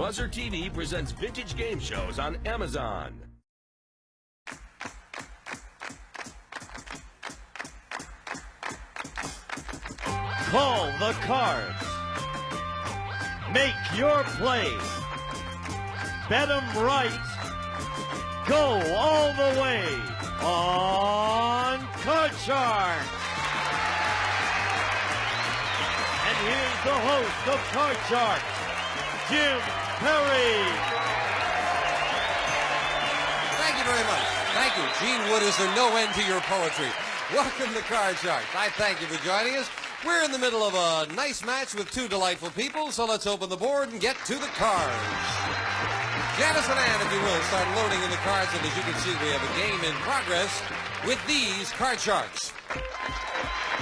Buzzer TV presents vintage game shows on Amazon. Call the cards. Make your play. Bet 'em right. Go all the way on Card Shark. And here's the host of Card Shark, Jim Perry. Thank you very much. Thank you. Gene Wood, is there no end to your poetry? Welcome to Card Shark. I thank you for joining us. We're in the middle of a nice match with two delightful people, so let's open the board and get to the cards. Janice and Ann, if you will, start loading in the cards, and as you can see, we have a game in progress with these Card Sharks.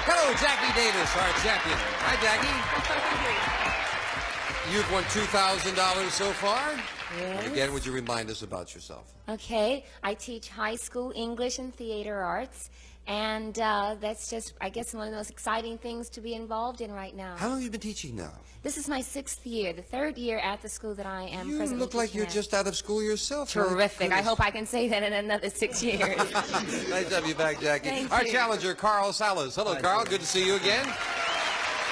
Hello, Jackie Davis, our champion. Hi, Jackie. You've won $2,000 so far. Yes. And again, would you remind us about yourself? Okay, I teach high school English and theater arts, and that's just, I guess, one of the most exciting things to be involved in right now. How long have you been teaching now? This is my 6th year, the 3rd year at the school that I am You presently look like teaching you're at. just out of school yourself. Terrific. I hope I can say that in another 6 years. Nice to have you back, Jackie. Thank Our you. challenger, Carl Salas. Hello, Carl. Good to see you again.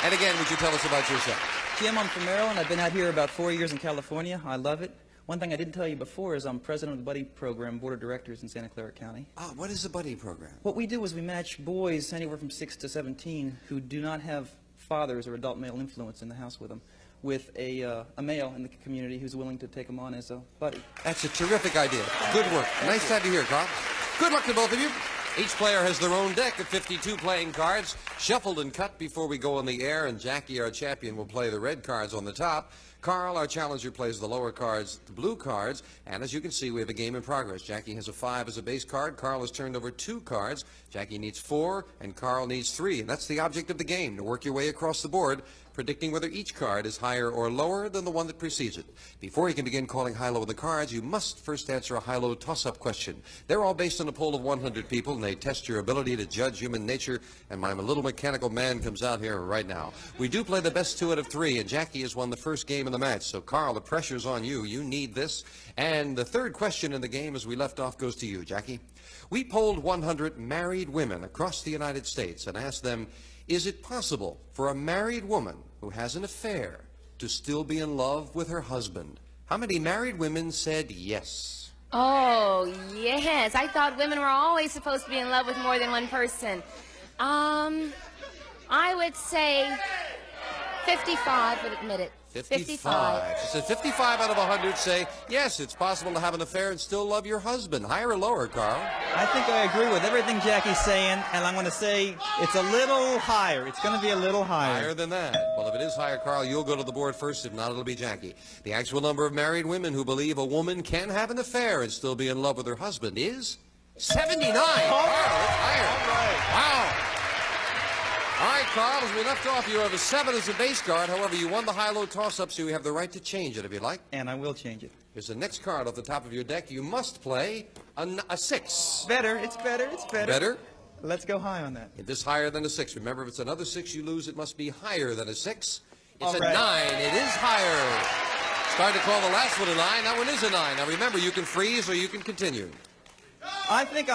And again, would you tell us about yourself? Jim, I'm from Maryland. I've been out here about 4 years in California. I love it. One thing I didn't tell you before is I'm president of the Buddy Program Board of Directors in Santa Clara County. Ah, what is the Buddy Program? What we do is we match boys anywhere from 6 to 17 who do not have fathers or adult male influence in the house with them, with a male in the community who's willing to take them on as a buddy. That's a terrific idea. Good work. Nice to have you here, Carl. Good luck to both of you. Each player has their own deck of 52 playing cards, shuffled and cut before we go on the air, and Jackie, our champion, will play the red cards on the top. Carl, our challenger, plays the lower cards, the blue cards, and as you can see, we have a game in progress. Jackie has a 5 as a base card. Carl has turned over 2 cards. Jackie needs 4, and Carl needs 3, and that's the object of the game, to work your way across the board, predicting whether each card is higher or lower than the one that precedes it. Before you can begin calling high-low on the cards, you must first answer a high-low toss-up question. They're all based on a poll of 100 people, and they test your ability to judge human nature, and my little mechanical man comes out here right now. We do play the best 2 out of 3, and Jackie has won the first game in the match. So, Carl, the pressure's on you. You need this. And the third question in the game, as we left off, goes to you, Jackie. We polled 100 married women across the United States and asked them, is it possible for a married woman who has an affair to still be in love with her husband? How many married women said yes? Oh, yes. I thought women were always supposed to be in love with more than one person. I would say 55 would admit it. 55. She said 55 out of 100 say, yes, it's possible to have an affair and still love your husband. Higher or lower, Carl? I think I agree with everything Jackie's saying, and I'm going to say it's a little higher. It's going to be a little higher. Higher than that. Well, if it is higher, Carl, you'll go to the board first. If not, it'll be Jackie. The actual number of married women who believe a woman can have an affair and still be in love with her husband is 79. Carl, it's higher. All right. Wow. All right, Carl, as we left off, you have a 7 as a base card. However, you won the high-low toss-up, so you have the right to change it if you'd like. And I will change it. Here's the next card off the top of your deck. You must play a 6. Better. It's better. It's better. Better? Let's go high on that. It is higher than a 6. Remember, if it's another 6 you lose, it must be higher than a 6. It's All a right. 9. It is higher. Started to call the last one a 9. That one is a 9. Now, remember, you can freeze or you can continue. I think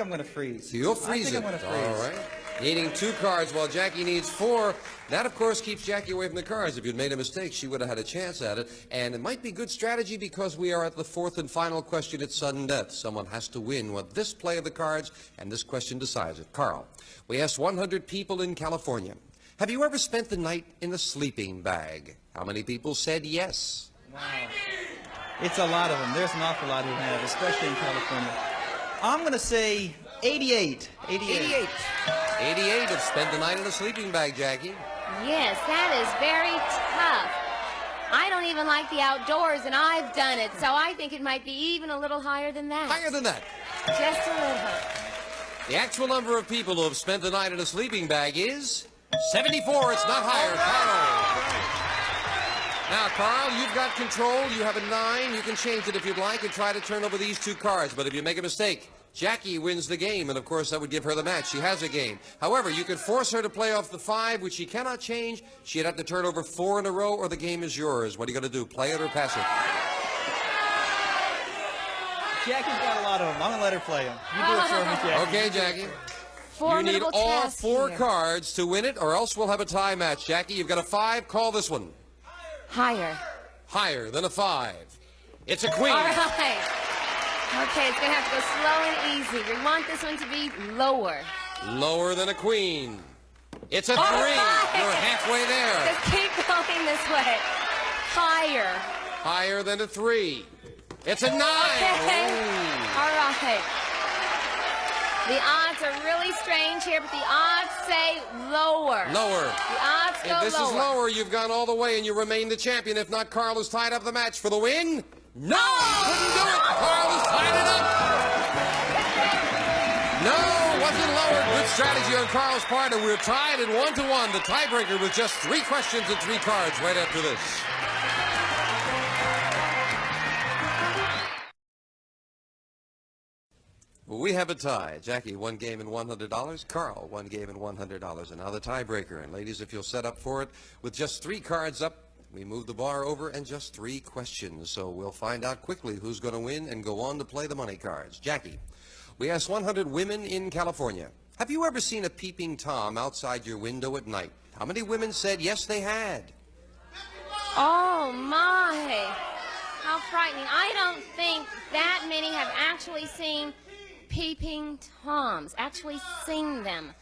I'm going to freeze. So you'll freeze I it. think I'm going to freeze. All right. Needing 2 cards while Jackie needs 4. That, of course, keeps Jackie away from the cards. If you'd made a mistake, she would have had a chance at it. And it might be good strategy because we are at the 4th and final question at sudden death. Someone has to win with this play of the cards, and this question decides it. Carl, we asked 100 people in California, have you ever spent the night in a sleeping bag? How many people said yes? Wow. It's a lot of them. There's an awful lot who have, especially in California. I'm going to say 88. 88 have spent the night in a sleeping bag, Jackie. Yes, that is very tough. I don't even like the outdoors, and I've done it, so I think it might be even a little higher than that. Higher than that. Just a little. The actual number of people who have spent the night in a sleeping bag is 74. It's not higher. Carl. Now, Carl, you've got control. You have a 9. You can change it if you'd like and try to turn over these 2 cards. But if you make a mistake, Jackie wins the game, and of course that would give her the match. She has a game. However, you could force her to play off the 5, which she cannot change. She'd have to turn over 4 in a row, or the game is yours. What are you going to do, play it or pass it? Jackie's got a lot of them. I'm going to let her play them. You do it for me, Jackie. Okay, Jackie. Formidable You need all task 4 here. cards to win it, or else we'll have a tie match. Jackie, you've got a 5. Call this one. Higher. Higher than a 5. It's a queen. All right. Okay, it's going to have to go slow and easy. We want this one to be lower. Lower than a queen. It's a 3. right. You're halfway there. Just keep going this way. Higher. Higher than a 3. It's a 9. Okay. Ooh. All right. The odds are really strange here, but the odds say lower. Lower. The odds go If this lower. is lower, you've gone all the way and you remain the champion. If not, Carl has tied up the match for the win. No! Couldn't do it. Carl has tied it up. No, wasn't lower. Good strategy on Carl's part, and we're tied at 1-1. The tiebreaker with just 3 questions and 3 cards right after this. Well, we have a tie. Jackie, 1 game and $100. Carl, 1 game and $100. And now the tiebreaker. And ladies, if you'll set up for it, with just 3 cards up, we move the bar over and just 3 questions. So we'll find out quickly who's going to win and go on to play the money cards. Jackie, we asked 100 women in California, have you ever seen a peeping Tom outside your window at night? How many women said yes, they had? Oh, my. How frightening. I don't think that many have actually seen peeping Toms, actually seen them.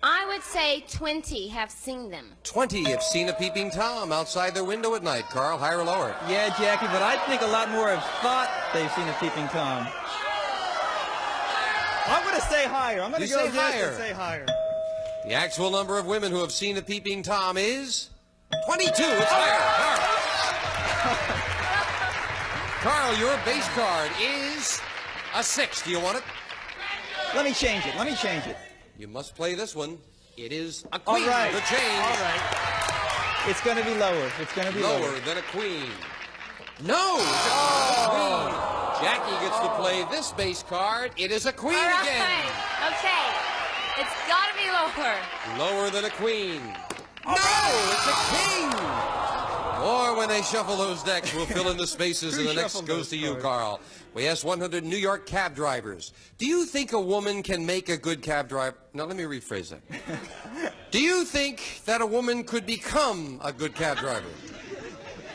I would say 20 have seen them. 20 have seen a peeping Tom outside their window at night. Carl, higher or lower? Yeah, Jackie, but I think a lot more have thought they've seen a peeping Tom. I'm going to say higher. I'm going to go say higher. and say higher. The actual number of women who have seen a peeping Tom is 22. It's higher. Carl, your base card is a 6. Do you want it? Let me change it. Let me change it. You must play this one. It is a queen. All right. The change. All right. It's going to be lower. It's going to be lower. Lower than a queen. No! It's a queen. Jackie gets to play this base card. It is a queen All right. again. Okay. It's got to be lower. Lower than a queen. No! It's a king! Or when they shuffle those decks, we'll fill in the spaces, and the next goes to you, Carl. We asked 100 New York cab drivers, do you think a woman can make a good cab driver? Now, let me rephrase that. Do you think that a woman could become a good cab driver?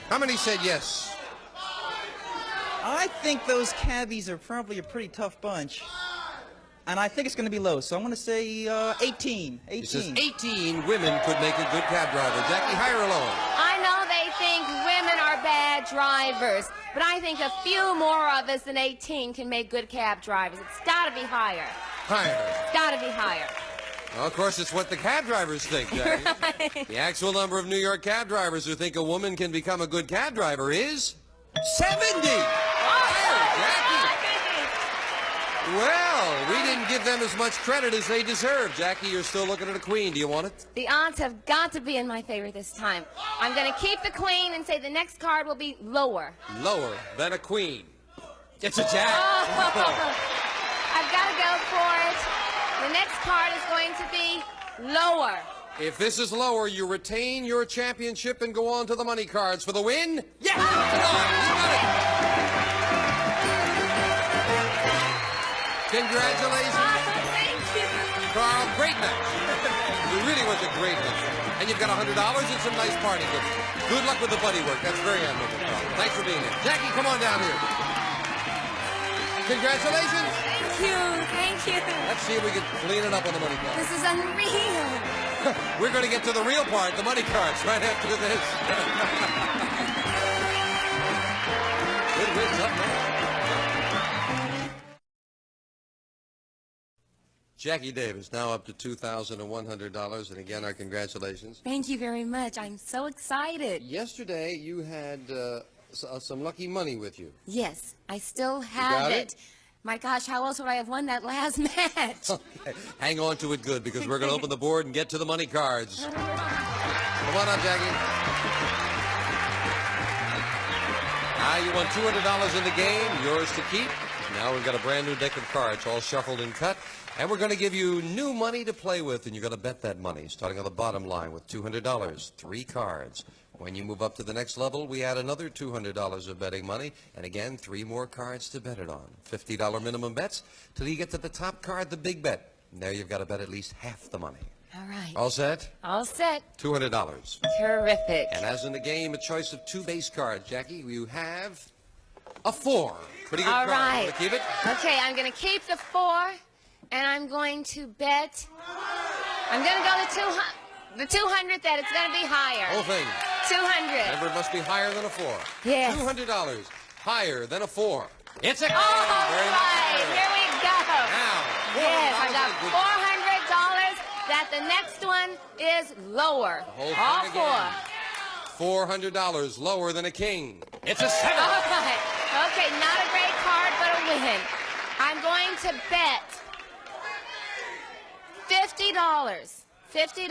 How many said yes? I think those cabbies are probably a pretty tough bunch. And I think it's going to be low, so I'm going to say 18. 18. He says 18 women could make a good cab driver. Jackie, higher or lower? I know they think women are bad drivers, but I think a few more of us than 18 can make good cab drivers. It's got to be higher. Higher. It's got to be higher. Well, of course, it's what the cab drivers think, Jackie. Right. The actual number of New York cab drivers who think a woman can become a good cab driver is 70. Higher, Jackie. Well, we didn't give them as much credit as they deserve. Jackie, you're still looking at a queen. Do you want it? The odds have got to be in my favor this time. I'm going to keep the queen and say the next card will be lower. Lower than a queen. It's a jack. Oh, I've got to go for it. The next card is going to be lower. If this is lower, you retain your championship and go on to the money cards for the win. Yes! You got it. Congratulations. Thank you. Carl, great match. It really was a great match. And you've got $100 and some nice party goods. Good luck with the buddy work. That's very admirable, Carl. Thanks for being here. Jackie, come on down here. Congratulations. Thank you. Thank you. Let's see if we can clean it up on the money cards. This is unreal. We're going to get to the real part, the money cards, right after this. Good wins up there. Jackie Davis, now up to $2,100, and again, our congratulations. Thank you very much. I'm so excited. Yesterday, you had some lucky money with you. Yes, I still have got it. it? My gosh, how else would I have won that last match? Okay. Hang on to it good, because we're going to open the board and get to the money cards. Come on up, Jackie. Now you won $200 in the game, yours to keep. Now we've got a brand new deck of cards, all shuffled and cut, and we're going to give you new money to play with, and you're going to bet that money, starting on the bottom line with $200, 3 cards. When you move up to the next level, we add another $200 of betting money, and again, 3 more cards to bet it on. $50 minimum bets till you get to the top card, the big bet. And there you've got to bet at least half the money. All right. All set? All set. $200. Terrific. And as in the game, a choice of 2 base cards. Jackie, you have a 4. Pretty good All card. right. Want to keep it? Okay, I'm going to keep the 4, and I'm going to bet. I'm going to go to the 200 that it's going to be higher. Whole thing. 200. Remember, it must be higher than a 4. Yes. $200 higher than a 4. It's a All right, here we go. Now, Yes, I got $400. $400 that the next one is lower. The whole All thing again. $400 lower than a king. It's a 7. All right. Okay, not a great card, but a win. I'm going to bet $50. $50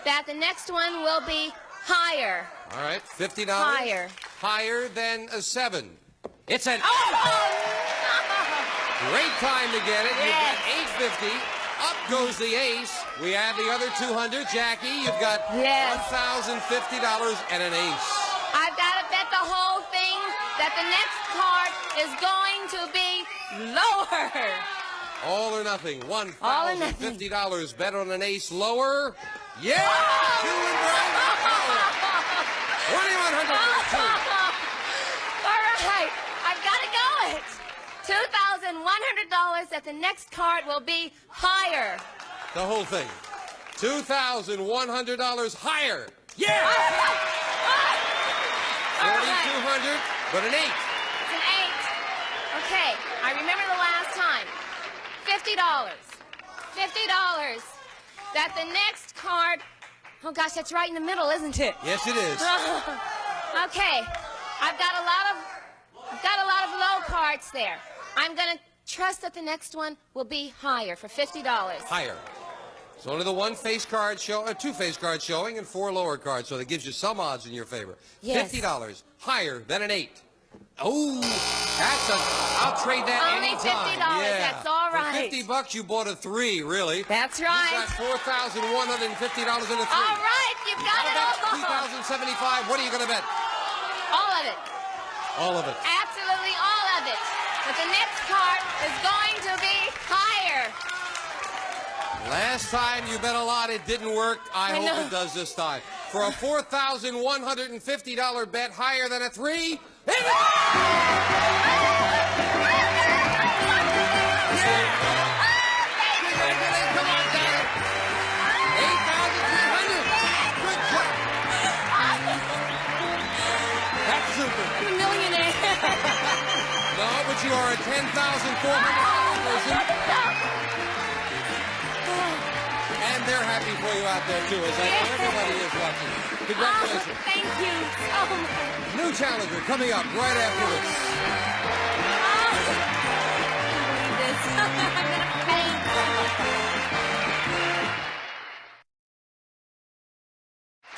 that the next one will be higher. All right, $50. Higher. Higher than a 7. It's an Oh, great time to get it. Yes. You've got $850. Up goes the ace. We add the other 200. Jackie, you've got Yes. $1,050 and an ace. I've got to bet the whole thing that the next card is going to be lower. All or nothing. All or nothing. $1,050 bet on an ace lower. Yeah! Oh! 2 and $2,100. All right, I've got to go it. $2,100 that the next card will be higher. The whole thing. $2,100 higher. Yeah! All right. 4,200, but an 8. It's an 8. Okay, I remember the last time. $50. $50 that the next card. Oh gosh, that's right in the middle, isn't it? Yes, it is. Okay, I've got a lot of low cards there. I'm gonna trust that the next one will be higher for $50. Higher. It's only the 1 face card show, 2 face cards showing, and 4 lower cards, so that gives you some odds in your favor. Yes. $50 higher than an 8. Oh, I'll trade that Only anytime. $50, Yeah. that's all right. For $50, you bought a 3, really. That's right. You got $4,150 in a 3. All right, you've got it all. $3,075. What are you going to bet? All of it. All of it. Absolutely all of it. But the next card is going to be higher. Last time you bet a lot, it didn't work. I hope know. it does this time. For a $4,150 bet higher than a 3, Come on, Dad. 8,300. Good job. That's super. I'm a millionaire. No, but you are a $10,400 person. And they're happy for you out there, too, as I know everybody is watching. Congratulations. Thank you so much. New challenger coming up right after this. I'm gonna faint.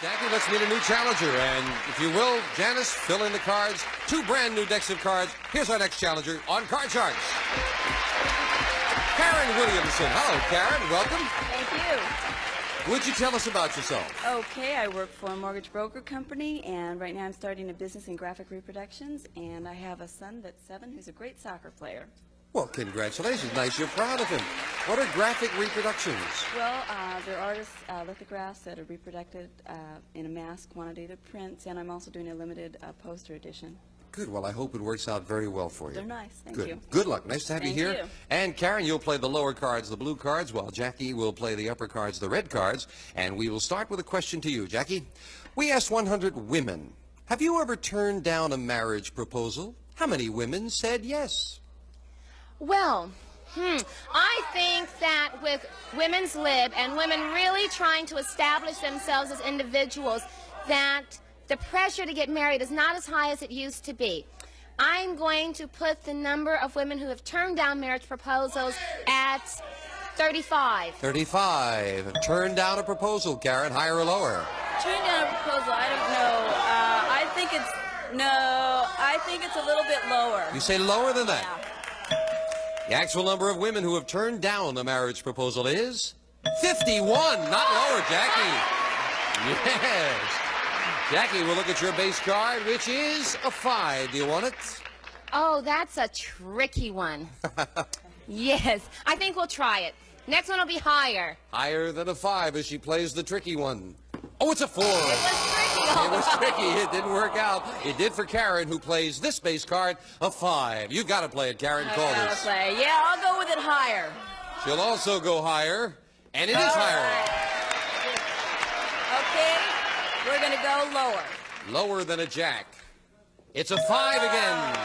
Jackie, let's meet a new challenger. And if you will, Janice, fill in the cards. 2 brand new decks of cards. Here's our next challenger on Card Sharks. Karen Williamson. Hello, Karen. Welcome. Thank you. Would you tell us about yourself? Okay, I work for a mortgage broker company, and right now I'm starting a business in graphic reproductions, and I have a son that's 7 who's a great soccer player. Well, congratulations. Nice you're proud of him. What are graphic reproductions? Well, they're artists' lithographs that are reproduced in a mass quantity of prints, and I'm also doing a limited poster edition. Good. Well, I hope it works out very well for you. They're nice. Thank Good. you. Good luck. Nice to have Thank you here. you. And Karen, you'll play the lower cards, the blue cards, while Jackie will play the upper cards, the red cards. And we will start with a question to you, Jackie. We asked 100 women, have you ever turned down a marriage proposal? How many women said yes? Well, I think that with women's lib and women really trying to establish themselves as individuals, that the pressure to get married is not as high as it used to be. I'm going to put the number of women who have turned down marriage proposals at 35. 35. Turned down a proposal, Karen. Higher or lower? Turning down a proposal, I don't know. I think it's a little bit lower. You say lower than that? Yeah. The actual number of women who have turned down a marriage proposal is 51. Not lower, Jackie. Yes. Jackie, we'll look at your base card, which is a 5. Do you want it? Oh, that's a tricky one. Yes, I think we'll try it. Next one will be higher. Higher than a 5 as she plays the tricky one. Oh, it's a 4. It was tricky. It was tricky. It didn't work out. It did for Karen, who plays this base card, a 5. You've got to play it, Karen. Call this. Play. Yeah, I'll go with it higher. She'll also go higher, and it is higher. Okay, we're going to go lower. Lower than a jack. It's a 5 again.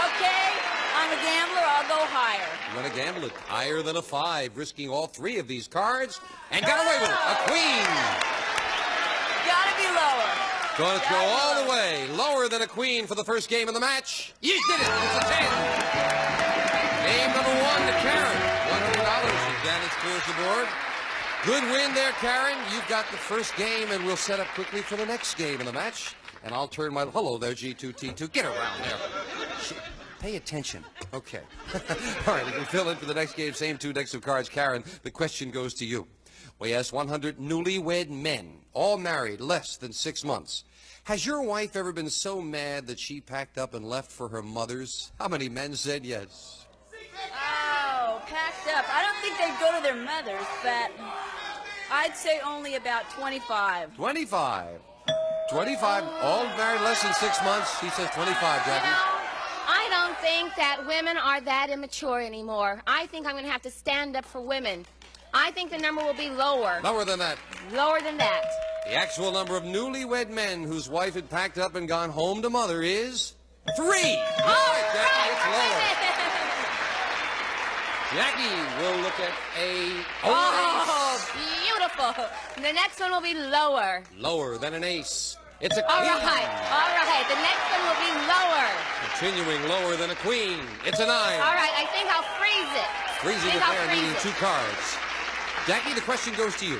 Okay, I'm a gambler. I'll go higher. You're going to gamble it higher than a 5, risking all 3 of these cards, and got away with it. A queen. Gotta be lower. Going to go all the way. Lower than a queen for the first game of the match. You did it. It's a 10. Game number 1 to Karen. $100 as Janice clears the board. Good win there, Karen. You've got the first game, and we'll set up quickly for the next game of the match. And I'll turn my... Hello there, G2T2. Get around there. Pay attention. Okay. All right, we can fill in for the next game. Same 2 decks of cards. Karen, the question goes to you. We asked 100 newlywed men, all married less than 6 months. Has your wife ever been so mad that she packed up and left for her mother's? How many men said yes? Oh, packed up. I don't think they'd go to their mother's, but I'd say only about 25. 25. 25. All married less than 6 months. He says 25, Jackie. I don't think that women are that immature anymore. I think I'm going to have to stand up for women. I think the number will be lower. Lower than that. Lower than that. The actual number of newlywed men whose wife had packed up and gone home to mother is 3. All right, Jackie, it's lower. Jackie will look at a... Oh, beautiful. The next one will be lower. Lower than an ace. It's a All queen. right. The next one will be lower. Continuing lower than a queen. It's a 9. All right, I think I'll freeze it. Freezing it there, needing 2 cards. Jackie, the question goes to you.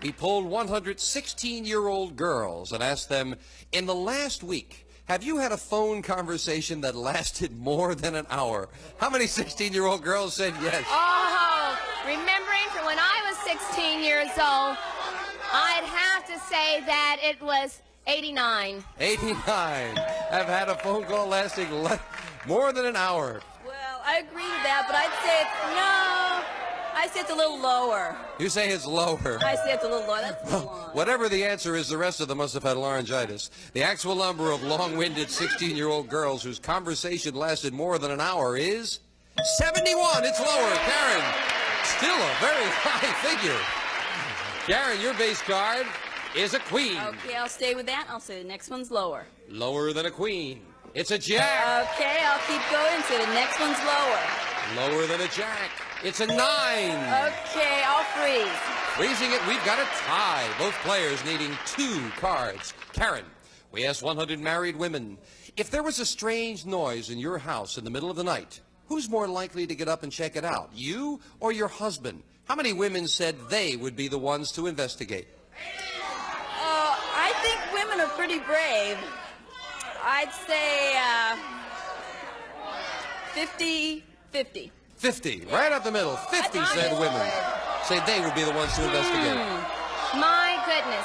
We polled 100 16-year-old girls and asked them, in the last week, have you had a phone conversation that lasted more than an hour? How many 16-year-old girls said yes? Oh, remembering from when I was 16 years old, I'd have to say that it was 89. 89 have had a phone call lasting more than an hour. Well, I agree with that, but I'd say it's a little lower. You say it's lower. I say it's a little lower. That's a little long. Whatever the answer is, the rest of them must have had laryngitis. The actual number of long-winded 16-year-old girls whose conversation lasted more than an hour is 71. It's lower. Karen, still a very high figure. Karen, your base card is a queen. Okay, I'll stay with that. I'll say the next one's lower. Lower than a queen. It's a jack. Okay, I'll keep going. So the next one's lower. Lower than a jack. It's a 9. Okay, I'll freeze. Freezing it, we've got a tie. Both players needing 2 cards. Karen, we asked 100 married women, if there was a strange noise in your house in the middle of the night, who's more likely to get up and check it out, you or your husband? How many women said they would be the ones to investigate? I think women are pretty brave. I'd say 50-50. 50, right up the middle. 50 said women. Say they would be the ones to investigate. My goodness.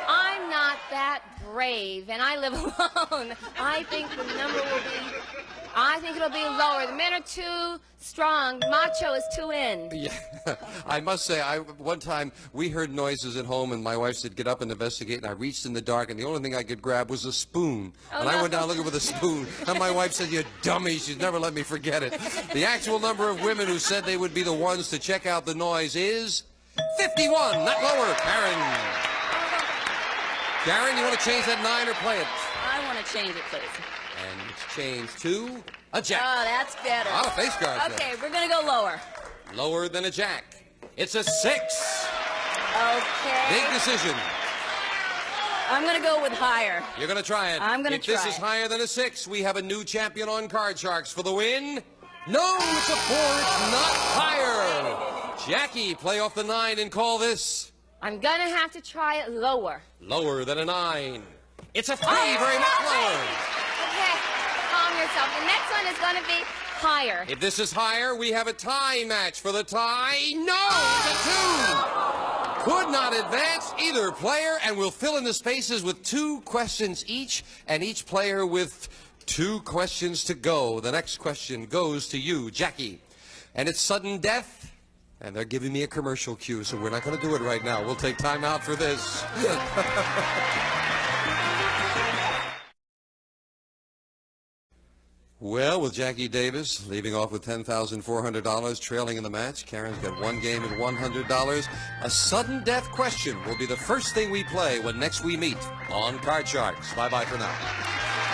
I'm not that brave, and I live alone. I think the number will be... I think it'll be lower. The men are too strong. Macho is too in. Yeah, I must say, one time we heard noises at home, and my wife said, get up and investigate, and I reached in the dark, and the only thing I could grab was a spoon. And I went down looking for the spoon, and my wife said, you dummy, she's never let me forget it. The actual number of women who said they would be the ones to check out the noise is 51, not lower. Karen. Karen, you want to change that 9 or play it? I want to change it, please. And it's changed to a jack. Oh, that's better. A lot of face cards. Okay, we're going to go lower. Lower than a jack. It's a 6. Okay. Big decision. I'm going to go with higher. You're going to try it. I'm going to try If this is higher than a 6, we have a new champion on Card Sharks for the win. No, it's a 4. It's not higher. Jackie, play off the 9 and call this. I'm going to have to try it lower. Lower than a 9. It's a 3, very much lower. Okay, calm yourself. The next one is going to be Higher. If this is higher, we have a tie match for the tie. No, it's a 2. Could not advance either player, and we'll fill in the spaces with 2 questions each, and each player with 2 questions to go. The next question goes to you, Jackie. And it's sudden death, and they're giving me a commercial cue, so we're not going to do it right now. We'll take time out for this. Well, with Jackie Davis leaving off with $10,400, trailing in the match, Karen's got 1 game and $100. A sudden death question will be the first thing we play when next we meet on Card Sharks. Bye-bye for now.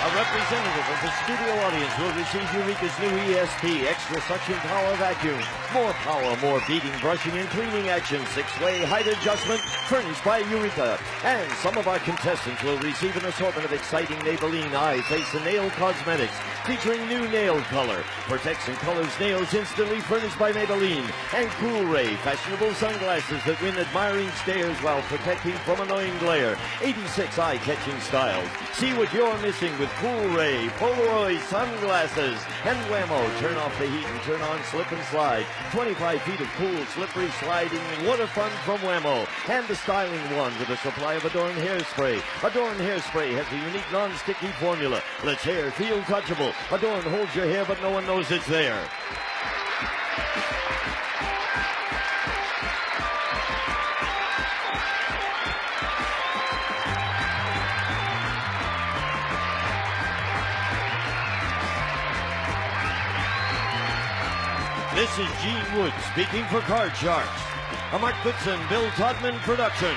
A representative of the studio audience will receive Eureka's new ESP Extra Suction Power Vacuum. More power, more beating, brushing, and cleaning action. 6-way height adjustment furnished by Eureka. And some of our contestants will receive an assortment of exciting Maybelline eye, face, and nail cosmetics featuring new nail color. Protects and colors nails instantly furnished by Maybelline. And Cool Ray, fashionable sunglasses that win admiring stares while protecting from annoying glare. 86 eye-catching styles. See what you're missing with Cool Ray, Polaroid sunglasses, and Whammo. Turn off the heat and turn on slip and slide. 25 feet of cool, slippery, sliding water fun from Whammo. And the styling one with a supply of Adorn hairspray. Adorn hairspray has a unique non-sticky formula. Lets hair feel touchable. Adorn holds your hair, but no one knows it's there. This is Gene Wood speaking for Card Sharks, a Mark Goodson-Bill Todman production.